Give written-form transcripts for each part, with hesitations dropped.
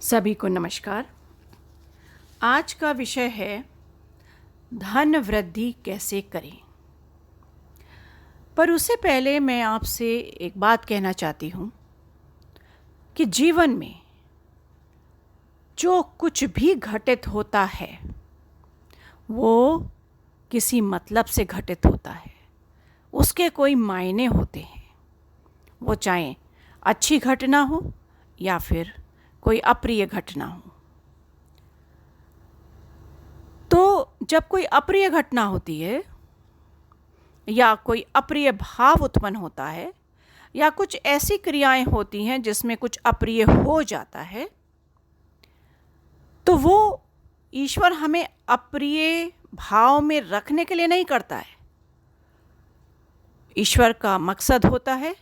सभी को नमस्कार। आज का विषय है धन वृद्धि कैसे करें। पर उससे पहले मैं आपसे एक बात कहना चाहती हूँ कि जीवन में जो कुछ भी घटित होता है वो किसी मतलब से घटित होता है। उसके कोई मायने होते हैं, वो चाहे अच्छी घटना हो या फिर कोई अप्रिय घटना हो। तो जब कोई अप्रिय घटना होती है या कोई अप्रिय भाव उत्पन्न होता है या कुछ ऐसी क्रियाएं होती हैं जिसमें कुछ अप्रिय हो जाता है, तो वो ईश्वर हमें अप्रिय भाव में रखने के लिए नहीं करता है। ईश्वर का मकसद होता है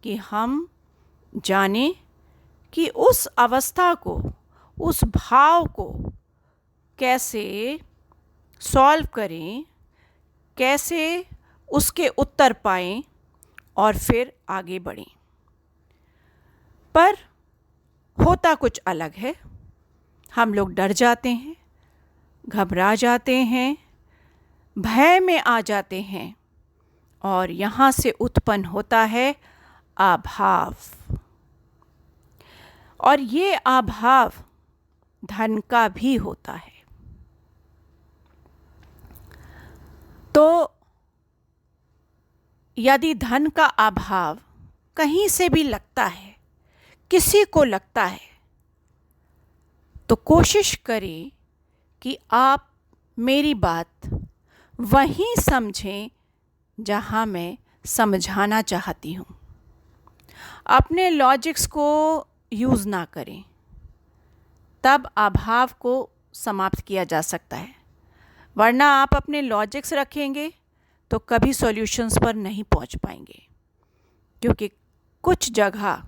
कि हम जानें कि उस अवस्था को, उस भाव को कैसे सॉल्व करें, कैसे उसके उत्तर पाएं और फिर आगे बढ़ें। पर होता कुछ अलग है। हम लोग डर जाते हैं, घबरा जाते हैं, भय में आ जाते हैं और यहाँ से उत्पन्न होता है अभाव। और ये अभाव धन का भी होता है। तो यदि धन का अभाव कहीं से भी लगता है, किसी को लगता है, तो कोशिश करें कि आप मेरी बात वहीं समझें जहां मैं समझाना चाहती हूँ। अपने लॉजिक्स को यूज़ ना करें, तब अभाव को समाप्त किया जा सकता है। वरना आप अपने लॉजिक्स रखेंगे तो कभी सॉल्यूशंस पर नहीं पहुंच पाएंगे, क्योंकि कुछ जगह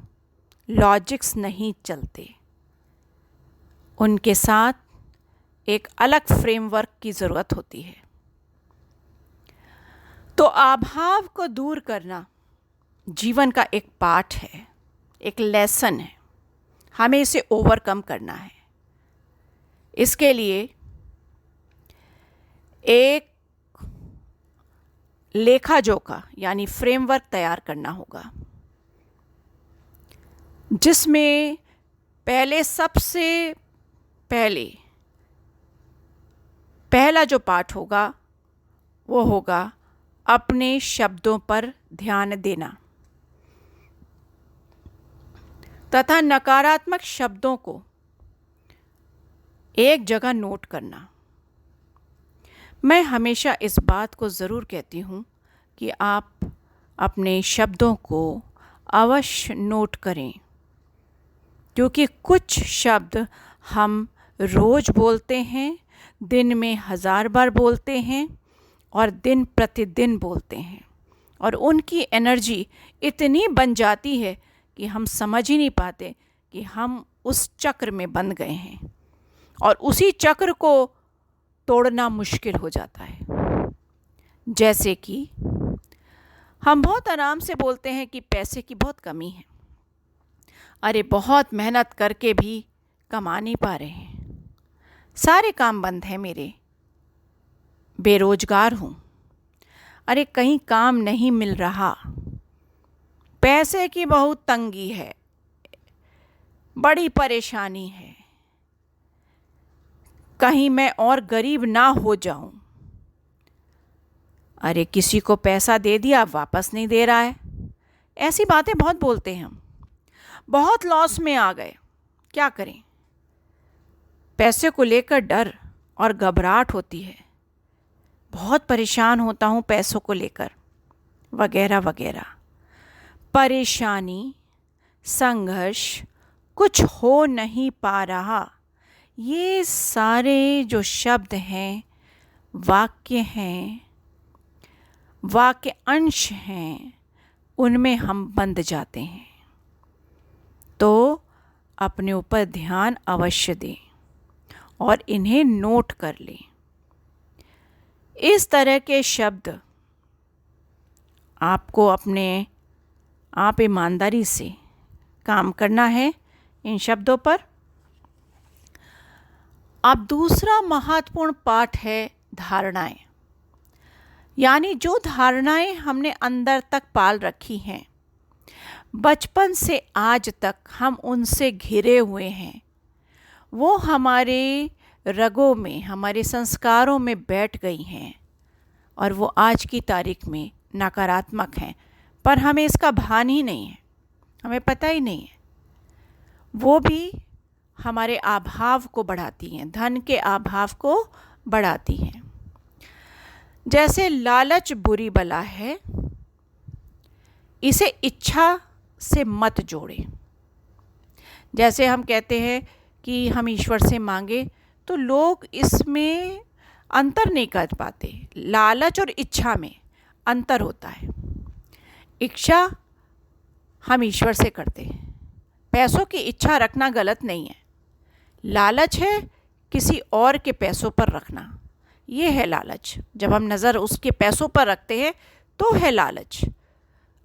लॉजिक्स नहीं चलते। उनके साथ एक अलग फ्रेमवर्क की ज़रूरत होती है। तो अभाव को दूर करना जीवन का एक पार्ट है, एक लेसन है। हमें इसे ओवरकम करना है। इसके लिए एक लेखा जोखा यानी फ्रेमवर्क तैयार करना होगा, जिसमें सबसे पहला जो पार्ट होगा वो होगा अपने शब्दों पर ध्यान देना तथा नकारात्मक शब्दों को एक जगह नोट करना। मैं हमेशा इस बात को ज़रूर कहती हूँ कि आप अपने शब्दों को अवश्य नोट करें, क्योंकि कुछ शब्द हम रोज़ बोलते हैं, दिन में 1000 बार बोलते हैं और दिन प्रतिदिन बोलते हैं, और उनकी एनर्जी इतनी बन जाती है कि हम समझ ही नहीं पाते कि हम उस चक्र में बंध गए हैं, और उसी चक्र को तोड़ना मुश्किल हो जाता है। जैसे कि हम बहुत आराम से बोलते हैं कि पैसे की बहुत कमी है। अरे बहुत मेहनत करके भी कमा नहीं पा रहे हैं, सारे काम बंद हैं मेरे, बेरोजगार हूँ, अरे कहीं काम नहीं मिल रहा, पैसे की बहुत तंगी है, बड़ी परेशानी है, कहीं मैं और गरीब ना हो जाऊं, अरे किसी को पैसा दे दिया वापस नहीं दे रहा है। ऐसी बातें बहुत बोलते हैं हम। बहुत लॉस में आ गए, क्या करें, पैसे को लेकर डर और घबराहट होती है, बहुत परेशान होता हूँ पैसों को लेकर, वगैरह वगैरह। परेशानी, संघर्ष, कुछ हो नहीं पा रहा, ये सारे जो शब्द हैं, वाक्य हैं, वाक्य अंश हैं, उनमें हम बंध जाते हैं। तो अपने ऊपर ध्यान अवश्य दें और इन्हें नोट कर लें। इस तरह के शब्द आपको आप ईमानदारी से काम करना है इन शब्दों पर। अब दूसरा महत्वपूर्ण पाठ है धारणाएं, यानी जो धारणाएं हमने अंदर तक पाल रखी हैं, बचपन से आज तक हम उनसे घिरे हुए हैं, वो हमारे रगों में, हमारे संस्कारों में बैठ गई हैं और वो आज की तारीख में नकारात्मक हैं, पर हमें इसका भान ही नहीं है, हमें पता ही नहीं है। वो भी हमारे अभाव को बढ़ाती हैं, धन के अभाव को बढ़ाती हैं। जैसे लालच बुरी बला है, इसे इच्छा से मत जोड़े। जैसे हम कहते हैं कि हम ईश्वर से मांगे, तो लोग इसमें अंतर नहीं कर पाते। लालच और इच्छा में अंतर होता है। इच्छा हम ईश्वर से करते हैं, पैसों की इच्छा रखना गलत नहीं है। लालच है किसी और के पैसों पर रखना, ये है लालच। जब हम नज़र उसके पैसों पर रखते हैं तो है लालच।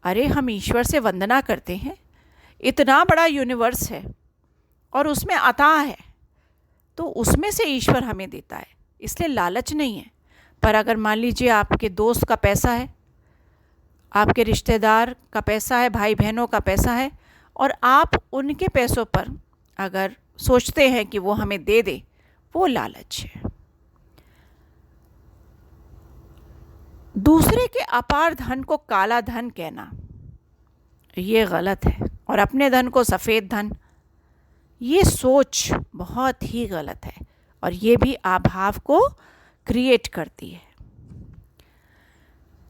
अरे हम ईश्वर से वंदना करते हैं, इतना बड़ा यूनिवर्स है और उसमें अता है, तो उसमें से ईश्वर हमें देता है, इसलिए लालच नहीं है। पर अगर मान लीजिए आपके दोस्त का पैसा है, आपके रिश्तेदार का पैसा है, भाई बहनों का पैसा है, और आप उनके पैसों पर अगर सोचते हैं कि वो हमें दे दे, वो लालच है। दूसरे के अपार धन को काला धन कहना ये गलत है, और अपने धन को सफ़ेद धन, ये सोच बहुत ही गलत है और ये भी अभाव को क्रिएट करती है।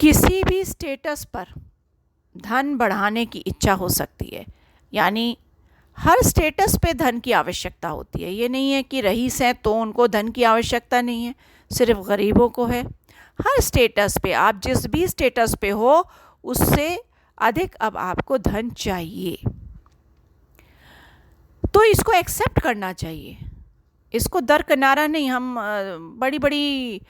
किसी भी स्टेटस पर धन बढ़ाने की इच्छा हो सकती है, यानी हर स्टेटस पे धन की आवश्यकता होती है। ये नहीं है कि रईस हैं तो उनको धन की आवश्यकता नहीं है, सिर्फ गरीबों को है। हर स्टेटस पे, आप जिस भी स्टेटस पे हो, उससे अधिक अब आपको धन चाहिए, तो इसको एक्सेप्ट करना चाहिए, इसको दरकिनारा नहीं। हम बड़ी बड़ी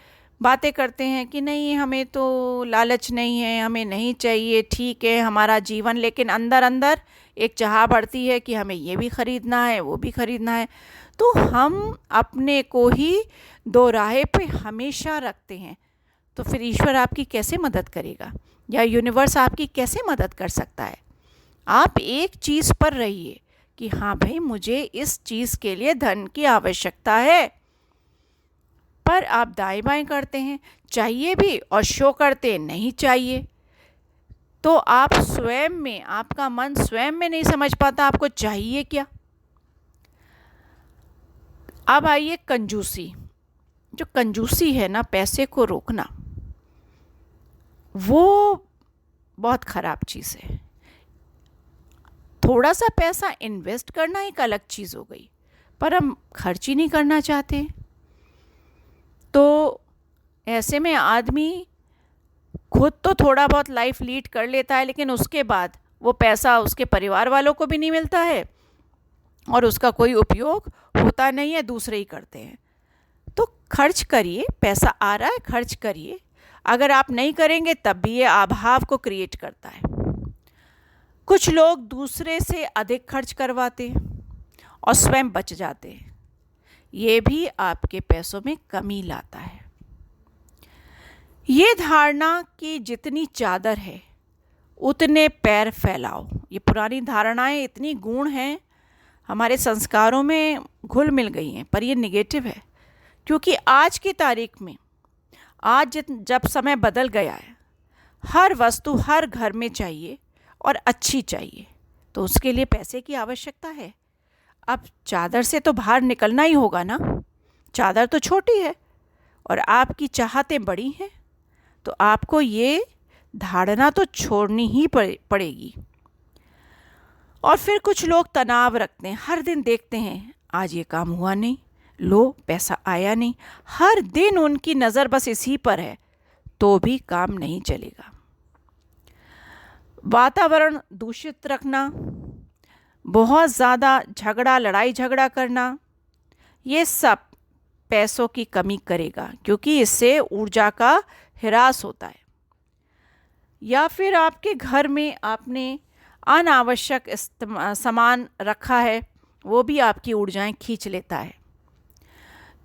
बातें करते हैं कि नहीं हमें तो लालच नहीं है, हमें नहीं चाहिए, ठीक है हमारा जीवन, लेकिन अंदर अंदर एक चाह बढ़ती है कि हमें ये भी ख़रीदना है, वो भी ख़रीदना है। तो हम अपने को ही दो राहे पे हमेशा रखते हैं, तो फिर ईश्वर आपकी कैसे मदद करेगा, या यूनिवर्स आपकी कैसे मदद कर सकता है। आप एक चीज़ पर रहिए कि हाँ भाई मुझे इस चीज़ के लिए धन की आवश्यकता है, पर आप दाएं बाएं करते हैं, चाहिए भी और शो करते हैं नहीं चाहिए। तो आप स्वयं में, आपका मन स्वयं में नहीं समझ पाता आपको चाहिए क्या। अब आइए कंजूसी। जो कंजूसी है ना, पैसे को रोकना, वो बहुत ख़राब चीज़ है। थोड़ा सा पैसा इन्वेस्ट करना एक अलग चीज़ हो गई, पर हम खर्च ही नहीं करना चाहते। तो ऐसे में आदमी खुद तो थोड़ा बहुत लाइफ लीड कर लेता है, लेकिन उसके बाद वो पैसा उसके परिवार वालों को भी नहीं मिलता है और उसका कोई उपयोग होता नहीं है, दूसरे ही करते हैं। तो खर्च करिए, पैसा आ रहा है खर्च करिए। अगर आप नहीं करेंगे तब भी ये अभाव को क्रिएट करता है। कुछ लोग दूसरे से अधिक खर्च करवाते हैं और स्वयं बच जाते हैं, ये भी आपके पैसों में कमी लाता है। ये धारणा कि जितनी चादर है उतने पैर फैलाओ, ये पुरानी धारणाएं इतनी गूढ़ हैं, हमारे संस्कारों में घुल मिल गई हैं, पर ये निगेटिव है। क्योंकि आज की तारीख में, आज जब समय बदल गया है, हर वस्तु हर घर में चाहिए और अच्छी चाहिए, तो उसके लिए पैसे की आवश्यकता है। अब चादर से तो बाहर निकलना ही होगा ना, चादर तो छोटी है और आपकी चाहतें बड़ी हैं, तो आपको ये धारणा तो छोड़नी ही पड़ेगी। और फिर कुछ लोग तनाव रखते हैं, हर दिन देखते हैं आज ये काम हुआ नहीं, लो पैसा आया नहीं, हर दिन उनकी नज़र बस इसी पर है, तो भी काम नहीं चलेगा। वातावरण दूषित रखना, बहुत ज़्यादा झगड़ा, लड़ाई झगड़ा करना, ये सब पैसों की कमी करेगा, क्योंकि इससे ऊर्जा का ह्रास होता है। या फिर आपके घर में आपने अनावश्यक सामान रखा है, वो भी आपकी ऊर्जाएं खींच लेता है।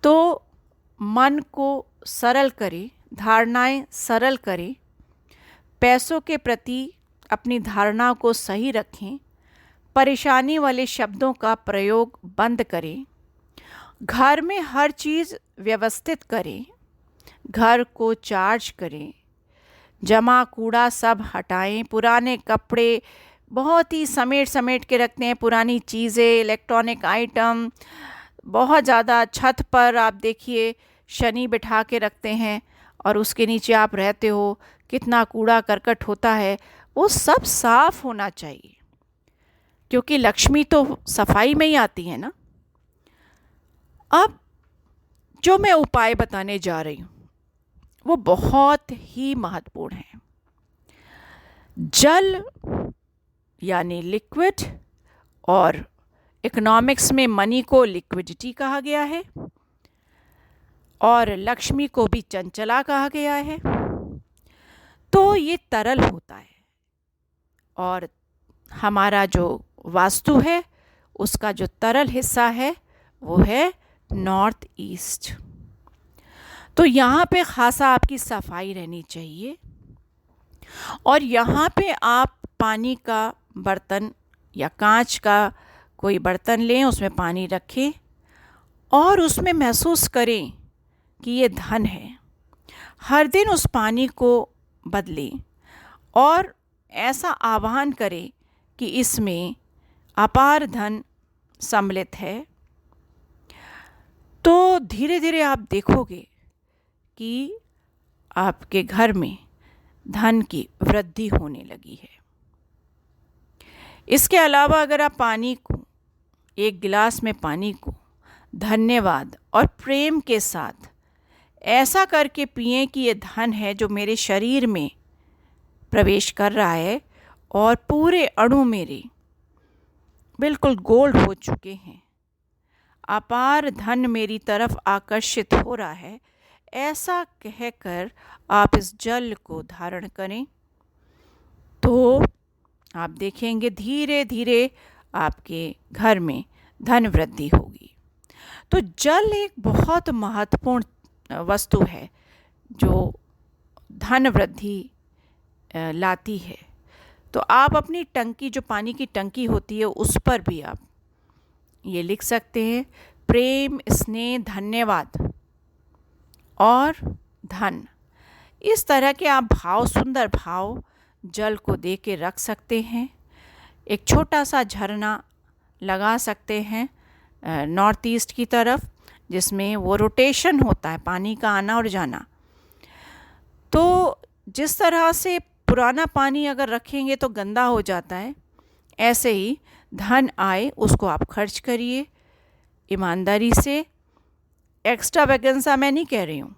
तो मन को सरल करें, धारणाएं सरल करें, पैसों के प्रति अपनी धारणा को सही रखें, परेशानी वाले शब्दों का प्रयोग बंद करें, घर में हर चीज़ व्यवस्थित करें, घर को चार्ज करें, जमा कूड़ा सब हटाएं, पुराने कपड़े बहुत ही समेट समेट के रखते हैं, पुरानी चीज़ें, इलेक्ट्रॉनिक आइटम बहुत ज़्यादा, छत पर आप देखिए शनी बिठा के रखते हैं और उसके नीचे आप रहते हो, कितना कूड़ा करकट होता है, वो सब साफ होना चाहिए, क्योंकि लक्ष्मी तो सफाई में ही आती है ना। अब जो मैं उपाय बताने जा रही हूँ वो बहुत ही महत्वपूर्ण है। जल यानी लिक्विड, और इकोनॉमिक्स में मनी को लिक्विडिटी कहा गया है और लक्ष्मी को भी चंचला कहा गया है। तो ये तरल होता है और हमारा जो वास्तु है उसका जो तरल हिस्सा है वो है नॉर्थ ईस्ट। तो यहाँ पे खासा आपकी सफाई रहनी चाहिए और यहाँ पे आप पानी का बर्तन या कांच का कोई बर्तन लें, उसमें पानी रखें और उसमें महसूस करें कि ये धन है। हर दिन उस पानी को बदलें और ऐसा आह्वान करें कि इसमें अपार धन सम्मिलित है। तो धीरे धीरे आप देखोगे कि आपके घर में धन की वृद्धि होने लगी है। इसके अलावा अगर आप पानी को, एक गिलास में पानी को धन्यवाद और प्रेम के साथ ऐसा करके पिएं कि ये धन है जो मेरे शरीर में प्रवेश कर रहा है और पूरे अणु मेरे बिल्कुल गोल्ड हो चुके हैं, अपार धन मेरी तरफ आकर्षित हो रहा है, ऐसा कहकर आप इस जल को धारण करें तो आप देखेंगे धीरे धीरे आपके घर में धन वृद्धि होगी। तो जल एक बहुत महत्वपूर्ण वस्तु है जो धन वृद्धि लाती है। तो आप अपनी टंकी, जो पानी की टंकी होती है, उस पर भी आप ये लिख सकते हैं, प्रेम, स्नेह, धन्यवाद और धन। इस तरह के आप भाव, सुंदर भाव जल को दे के रख सकते हैं। एक छोटा सा झरना लगा सकते हैं नॉर्थ ईस्ट की तरफ, जिसमें वो रोटेशन होता है, पानी का आना और जाना। तो जिस तरह से पुराना पानी अगर रखेंगे तो गंदा हो जाता है, ऐसे ही धन आए उसको आप खर्च करिए ईमानदारी से। एक्स्ट्रा वैगेंसा मैं नहीं कह रही हूँ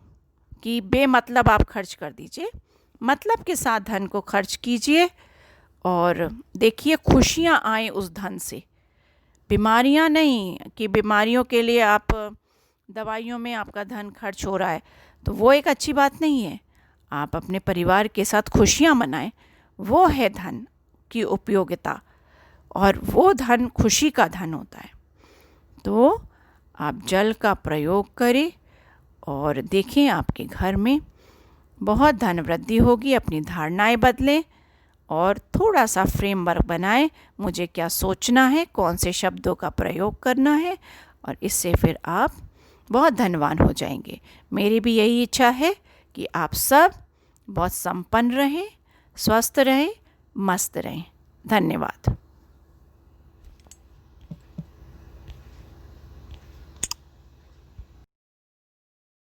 कि बेमतलब आप खर्च कर दीजिए, मतलब के साथ धन को खर्च कीजिए और देखिए खुशियाँ आए उस धन से। बीमारियाँ नहीं कि बीमारियों के लिए आप दवाइयों में आपका धन खर्च हो रहा है, तो वो एक अच्छी बात नहीं है। आप अपने परिवार के साथ खुशियाँ मनाएं, वो है धन की उपयोगिता और वो धन खुशी का धन होता है। तो आप जल का प्रयोग करें और देखें आपके घर में बहुत धन वृद्धि होगी। अपनी धारणाएं बदलें और थोड़ा सा फ्रेमवर्क बनाएं, मुझे क्या सोचना है, कौन से शब्दों का प्रयोग करना है, और इससे फिर आप बहुत धनवान हो जाएंगे। मेरी भी यही इच्छा है कि आप सब बहुत संपन्न रहें, स्वस्थ रहें, मस्त रहें। धन्यवाद।